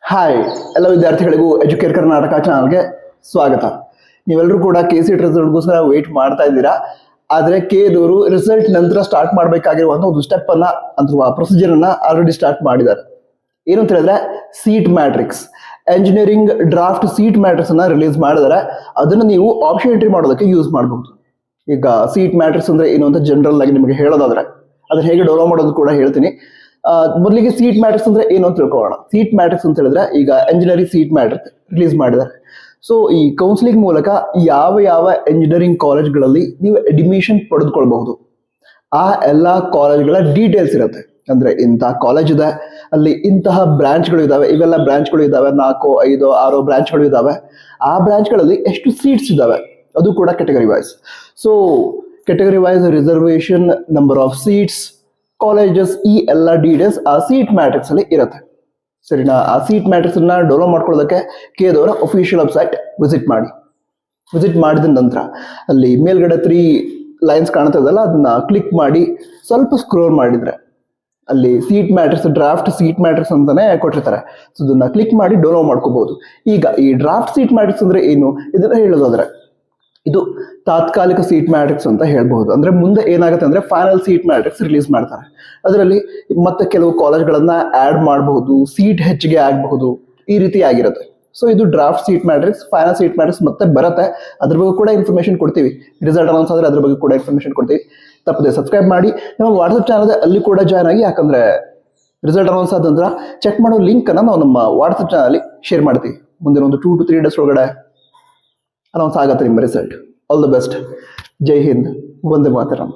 Hi ಎಲ್ಲ ವಿದ್ಯಾರ್ಥಿಗಳಿಗೂ Educare Karnataka ಚಾನಲ್ಗೆ ಸ್ವಾಗತ. ನೀವೆಲ್ಲರೂ ಕೂಡ KCET ರಿಸಲ್ಟ್ಗೋಸ್ಕರ ವೇಟ್ ಮಾಡ್ತಾ ಇದ್ದೀರಾ. ಆದರೆ KEದವರು ರಿಸಲ್ಟ್ ನಂತರ ಸ್ಟಾರ್ಟ್ ಮಾಡಬೇಕಾಗಿರುವಂಥ ಒಂದು ಸ್ಟೆಪ್ ಅನ್ನ ಅಥವಾ ಪ್ರೊಸೀಜರ್ ಅನ್ನ ಆಲ್ರೆಡಿ ಸ್ಟಾರ್ಟ್ ಮಾಡಿದ್ದಾರೆ. ಏನು ಅಂತ ಹೇಳಿದ್ರೆ seat matrix, engineering draft seat matrix ಅನ್ನ ರಿಲೀಸ್ ಮಾಡಿದ್ದಾರೆ. ಅದನ್ನು ನೀವು ಆಪ್ಷನ್ ಎಂಟ್ರಿ ಮಾಡೋದಕ್ಕೆ ಯೂಸ್ ಮಾಡಬಹುದು. ಈಗ ಸೀಟ್ ಮ್ಯಾಟ್ರಿಕ್ಸ್ ಅಂದ್ರೆ ಏನು ಅಂತ ಜನರಲ್ ಆಗಿ ನಿಮಗೆ ಹೇಳೋದಾದ್ರೆ ಅದನ್ನ ಹೇಗೆ ಡೌನ್ಲೋಡ್ ಮಾಡೋದು ಕೂಡ ಹೇಳ್ತೀನಿ. ಮೊದಲಿಗೆ ಸೀಟ್ ಮ್ಯಾಟ್ರಿಕ್ಸ್ ಅಂದ್ರೆ ಏನು ಅಂತ ತಿಳ್ಕೊಳ್ಳೋಣ. ಸೀಟ್ ಮ್ಯಾಟ್ರಿಕ್ಸ್ ಅಂತ ಹೇಳಿದ್ರೆ ಈಗ ಎಂಜಿನಿಯರಿಂಗ್ ಸೀಟ್ ಮ್ಯಾಟ್ರಿಕ್ಸ್ ರಿಲೀಸ್ ಮಾಡಿದ್ದಾರೆ. ಸೊ ಈ ಕೌನ್ಸಿಲಿಂಗ್ ಮೂಲಕ ಯಾವ ಯಾವ ಎಂಜಿನಿಯರಿಂಗ್ ಕಾಲೇಜ್ಗಳಲ್ಲಿ ನೀವು ಅಡ್ಮಿಷನ್ ಪಡೆದುಕೊಳ್ಬಹುದು, ಆ ಎಲ್ಲ ಕಾಲೇಜ್ಗಳ ಡೀಟೇಲ್ಸ್ ಇರುತ್ತೆ. ಅಂದ್ರೆ ಇಂತಹ ಕಾಲೇಜ್ ಇದೆ, ಅಲ್ಲಿ ಇಂತಹ ಬ್ರಾಂಚ್ಗಳು ಇದಾವೆ, ಇವೆಲ್ಲ ಬ್ರಾಂಚ್ಗಳು ಇದಾವೆ, 4, 5, 6 ಬ್ರಾಂಚ್ಗಳು ಇದಾವೆ. ಆ ಬ್ರಾಂಚ್ಗಳಲ್ಲಿ ಎಷ್ಟು ಸೀಟ್ಸ್ ಇದಾವೆ ಅದು ಕೂಡ category wise. So category wise reservation, number of seats, colleges, ಈ ಎಲ್ಲ ಡೀಟೇಲ್ಸ್ ಆ ಸೀಟ್ ಮ್ಯಾಟ್ರಿಕ್ಸ್ ಅಲ್ಲಿ ಇರುತ್ತೆ. ಸರಿನಾ? ಆ ಸೀಟ್ ಮ್ಯಾಟ್ರಿಕ್ಸ್ ಅನ್ನ ಡೌನ್ಲೋಡ್ ಮಾಡ್ಕೊಳ್ಳೋದಕ್ಕೆ KEದವರ ಅಫಿಷಿಯಲ್ ವೆಬ್ಸೈಟ್ ವಿಸಿಟ್ ಮಾಡಿದ ನಂತರ ಅಲ್ಲಿ ಮೇಲ್ಗಡೆ 3 ಲೈನ್ಸ್ ಕಾಣ್ತಾ ಇದಲ್ಲ, ಅದನ್ನ ಕ್ಲಿಕ್ ಮಾಡಿ ಸ್ವಲ್ಪ ಸ್ಕ್ರೋಲ್ ಮಾಡಿದ್ರೆ ಅಲ್ಲಿ seat matrix, draft seat matrix ಅಂತಾನೆ ಕೊಟ್ಟಿರ್ತಾರೆ. ಸೊ ಅದನ್ನ ಕ್ಲಿಕ್ ಮಾಡಿ ಡೌನ್ಲೋಡ್ ಮಾಡ್ಕೋಬಹುದು. ಈಗ ಈ ಡ್ರಾಫ್ಟ್ ಸೀಟ್ ಮ್ಯಾಟ್ರಿಕ್ಸ್ ಅಂದ್ರೆ ಏನು, ಇದನ್ನ ಹೇಳೋದಾದ್ರೆ ಇದು ತಾತ್ಕಾಲಿಕ ಸೀಟ್ ಮ್ಯಾಟ್ರಿಕ್ಸ್ ಅಂತ ಹೇಳ್ಬಹುದು. ಅಂದ್ರೆ ಮುಂದೆ ಏನಾಗುತ್ತೆ ಅಂದ್ರೆ ಫೈನಲ್ ಸೀಟ್ ಮ್ಯಾಟ್ರಿಕ್ಸ್ ರಿಲೀಸ್ ಮಾಡ್ತಾರೆ. ಅದರಲ್ಲಿ ಮತ್ತೆ ಕೆಲವು ಕಾಲೇಜ್ಗಳನ್ನ ಆಡ್ ಮಾಡಬಹುದು, ಸೀಟ್ ಹೆಚ್ಚಿಗೆ ಆಗಬಹುದು, ಈ ರೀತಿ ಆಗಿರುತ್ತೆ. ಸೊ ಇದು draft seat matrix. Final seat matrix ಮತ್ತೆ ಬರುತ್ತೆ, ಅದ್ರ ಬಗ್ಗೆ ಕೂಡ ಇನ್ಫಾರ್ಮೇಶನ್ ಕೊಡ್ತೀವಿ. ರಿಸಲ್ಟ್ ಅನೌನ್ಸ್ ಆದ್ರೆ ಅದ್ರ ಬಗ್ಗೆ ಕೂಡ ಇನ್ಫಾರ್ಮೇಶನ್ ಕೊಡ್ತೀವಿ. ತಪ್ಪದೆ ಸಬ್ಸ್ಕ್ರೈಬ್ ಮಾಡಿ. ನಮ್ಮ ವಾಟ್ಸ್ಆಪ್ ಚಾನಲ್ ಅಲ್ಲಿ ಕೂಡ ಜಾಯ್ನ್ ಆಗಿ, ಯಾಕಂದ್ರೆ ರಿಸಲ್ಟ್ ಅನೌನ್ಸ್ ಆದ ನಂತರ ಚೆಕ್ ಮಾಡೋ ಲಿಂಕ್ ಅನ್ನ ನಾವು ನಮ್ಮ ವಾಟ್ಸ್ಆಪ್ ಚಾನಲ್ ಅಲ್ಲಿ ಶೇರ್ ಮಾಡ್ತೀವಿ. ಮುಂದಿನ ಒಂದು 2 to 3 ಡೇಸ್ ಒಳಗಡೆ ಅನೌನ್ಸ್ ಆಗತ್ತೆ ನಿಮ್ಮ result. All the best. Jai Hind, Vande Mataram.